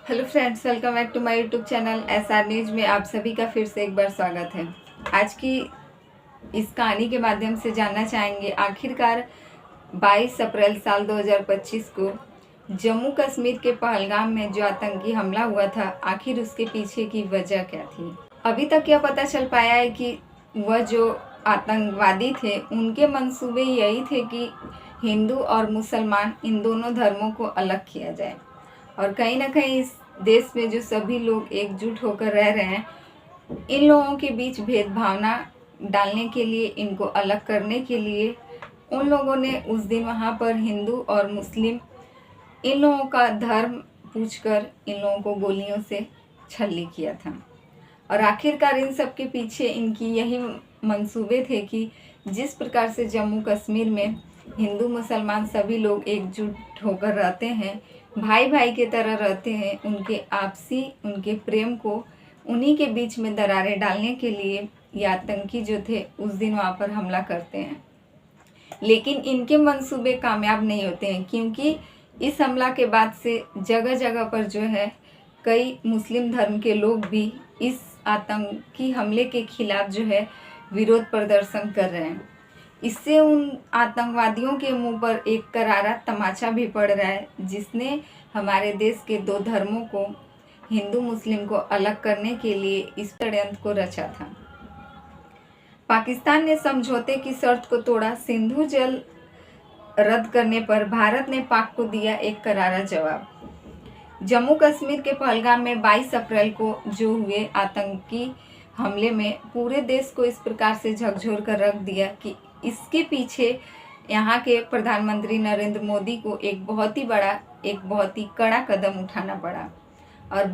Hello friends, welcome back to my YouTube channel SR news में आप सभी का फिर से एक बार स्वागत है। आज की इस कहानी के माध्यम से जानना चाहेंगे आखिरकार 22 अप्रैल साल 2025 को जम्मू कश्मीर के पहलगाम में जो आतंकी हमला हुआ था, आखिर उसके पीछे की वजह क्या थी। अभी तक यह पता चल पाया है कि वह जो आतंकवादी थे उनके मंसूबे यही थे कि हिंदू और मुसलमान इन दोनों धर्मों को अलग किया जाए और कहीं ना कहीं इस देश में जो सभी लोग एकजुट होकर रह रहे हैं, इन लोगों के बीच भेदभावना डालने के लिए, इनको अलग करने के लिए उन लोगों ने उस दिन वहाँ पर हिंदू और मुस्लिम इन लोगों का धर्म पूछकर इन लोगों को गोलियों से छल्ली किया था। और आखिरकार इन सब के पीछे इनकी यही मंसूबे थे कि जिस प्रकार से जम्मू कश्मीर में हिंदू मुसलमान सभी लोग एकजुट होकर रहते हैं, भाई भाई की तरह रहते हैं, उनके आपसी उनके प्रेम को उन्हीं के बीच में दरारें डालने के लिए ये आतंकी जो थे उस दिन वहाँ पर हमला करते हैं। लेकिन इनके मंसूबे कामयाब नहीं होते हैं, क्योंकि इस हमला के बाद से जगह जगह पर जो है कई मुस्लिम धर्म के लोग भी इस आतंकी हमले के खिलाफ जो है विरोध प्रदर्शन कर रहे हैं। इससे उन आतंकवादियों के मुंह पर एक करारा तमाचा भी पड़ रहा है, जिसने हमारे देश के दो धर्मों को, हिंदू मुस्लिम को अलग करने के लिए इस षड्यंत्र को रचा था। पाकिस्तान ने समझौते की शर्त को तोड़ा। सिंधु जल रद्द करने पर भारत ने पाक को दिया एक करारा जवाब। जम्मू कश्मीर के पहलगाम में 22 अप्रैल को जो हुए आतंकी हमले में पूरे देश को इस प्रकार से झकझोर कर रख दिया कि इसके पीछे यहाँ के प्रधानमंत्री नरेंद्र मोदी को एक बहुत ही कड़ा कदम उठाना पड़ा और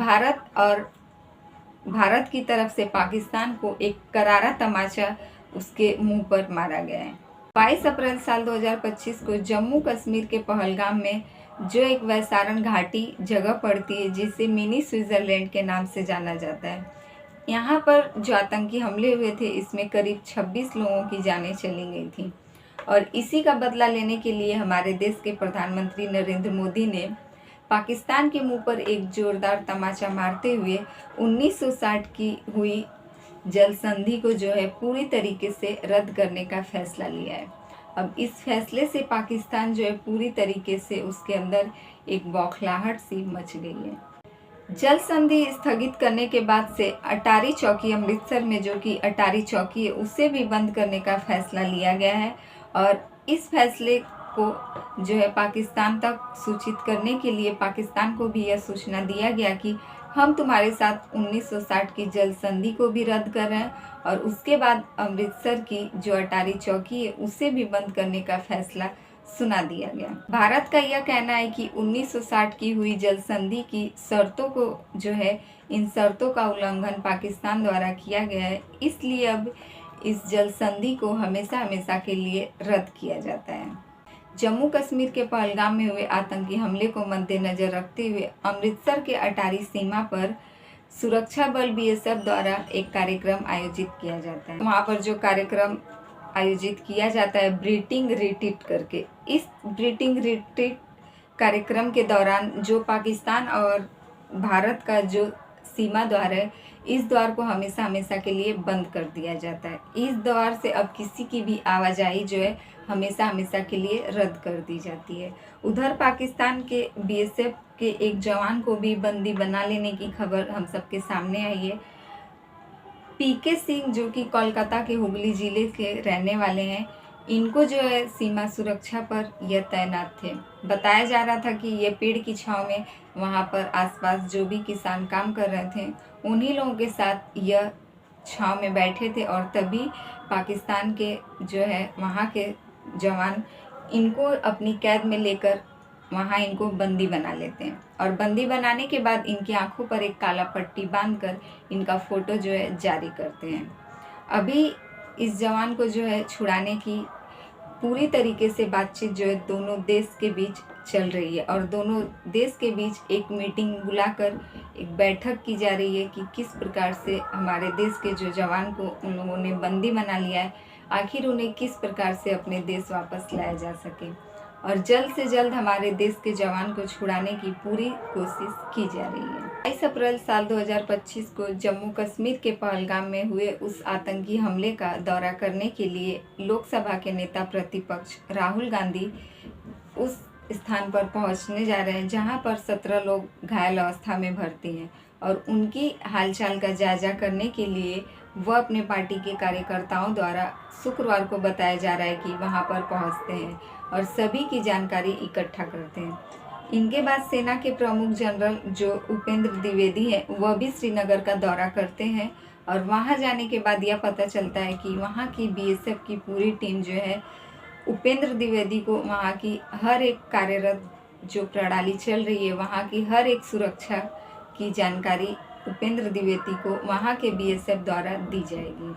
भारत की तरफ से पाकिस्तान को एक करारा तमाचा उसके मुंह पर मारा गया है। 22 अप्रैल साल 2025 को जम्मू कश्मीर के पहलगाम में जो एक वैसारण घाटी जगह पड़ती है, जिसे मिनी स्विट्जरलैंड के नाम से जाना जाता है, यहाँ पर जो आतंकी हमले हुए थे इसमें करीब 26 लोगों की जानें चली गई थी। और इसी का बदला लेने के लिए हमारे देश के प्रधानमंत्री नरेंद्र मोदी ने पाकिस्तान के मुंह पर एक जोरदार तमाचा मारते हुए 1960 की हुई जल संधि को जो है पूरी तरीके से रद्द करने का फैसला लिया है। अब इस फैसले से पाकिस्तान जो है पूरी तरीके से उसके अंदर एक बौखलाहट सी मच गई है। जल संधि स्थगित करने के बाद से अटारी चौकी अमृतसर में, जो कि अटारी चौकी है, उसे भी बंद करने का फैसला लिया गया है। और इस फैसले को जो है पाकिस्तान तक सूचित करने के लिए पाकिस्तान को भी यह सूचना दिया गया कि हम तुम्हारे साथ 1960 की जल संधि को भी रद्द कर रहे हैं और उसके बाद अमृतसर की जो अटारी चौकी है उसे भी बंद करने का फैसला सुना दिया गया। भारत का यह कहना है कि 1960 की हुई जल संधि की शर्तों को जो है, इन शर्तों का उल्लंघन पाकिस्तान द्वारा किया गया है, इसलिए अब इस जल संधि को हमेशा हमेशा के लिए रद्द किया जाता है। जम्मू कश्मीर के पहलगाम में हुए आतंकी हमले को मद्देनजर रखते हुए अमृतसर के अटारी सीमा पर सुरक्षा बल BSF द्वारा एक कार्यक्रम आयोजित किया जाता है। वहाँ पर जो कार्यक्रम आयोजित किया जाता है ब्रीटिंग रिट्रीट करके, इस ब्रीटिंग रिट्रीट कार्यक्रम के दौरान जो पाकिस्तान और भारत का जो सीमा द्वार है, इस द्वार को हमेशा हमेशा के लिए बंद कर दिया जाता है। इस द्वार से अब किसी की भी आवाजाही जो है हमेशा हमेशा के लिए रद्द कर दी जाती है। उधर पाकिस्तान के BSF के एक जवान को भी बंदी बना लेने की खबर हम सबके सामने आई है। PK सिंह, जो कि कोलकाता के हुगली जिले के रहने वाले हैं, इनको जो है सीमा सुरक्षा पर यह तैनात थे। बताया जा रहा था कि ये पेड़ की छांव में वहाँ पर आसपास जो भी किसान काम कर रहे थे उन्हीं लोगों के साथ यह छांव में बैठे थे और तभी पाकिस्तान के जो है वहाँ के जवान इनको अपनी कैद में लेकर वहाँ इनको बंदी बना लेते हैं और बंदी बनाने के बाद इनकी आंखों पर एक काला पट्टी बांधकर इनका फ़ोटो जो है जारी करते हैं। अभी इस जवान को जो है छुड़ाने की पूरी तरीके से बातचीत जो है दोनों देश के बीच चल रही है और दोनों देश के बीच एक मीटिंग बुलाकर एक बैठक की जा रही है कि किस प्रकार से हमारे देश के जो जवान को उन लोगों ने बंदी बना लिया है, आखिर उन्हें किस प्रकार से अपने देश वापस लाया जा सके और जल्द से जल्द हमारे देश के जवान को छुड़ाने की पूरी कोशिश की जा रही है। 22 अप्रैल साल 2025 को जम्मू कश्मीर के पहलगाम में हुए उस आतंकी हमले का दौरा करने के लिए लोकसभा के नेता प्रतिपक्ष राहुल गांधी उस स्थान पर पहुंचने जा रहे हैं जहां पर 17 लोग घायल अवस्था में भर्ती हैं और उनकी हालचाल का जायजा करने के लिए वह अपने पार्टी के कार्यकर्ताओं द्वारा शुक्रवार को बताया जा रहा है कि वहां पर पहुंचते हैं और सभी की जानकारी इकट्ठा करते हैं। इनके बाद सेना के प्रमुख जनरल जो उपेंद्र द्विवेदी हैं वह भी श्रीनगर का दौरा करते हैं और वहां जाने के बाद यह पता चलता है कि वहां की बीएसएफ की पूरी टीम जो है उपेंद्र द्विवेदी को वहां की हर एक कार्यरत जो प्रणाली चल रही है वहां की हर एक सुरक्षा की जानकारी उपेंद्र द्विवेदी को वहां के बीएसएफ द्वारा दी जाएगी।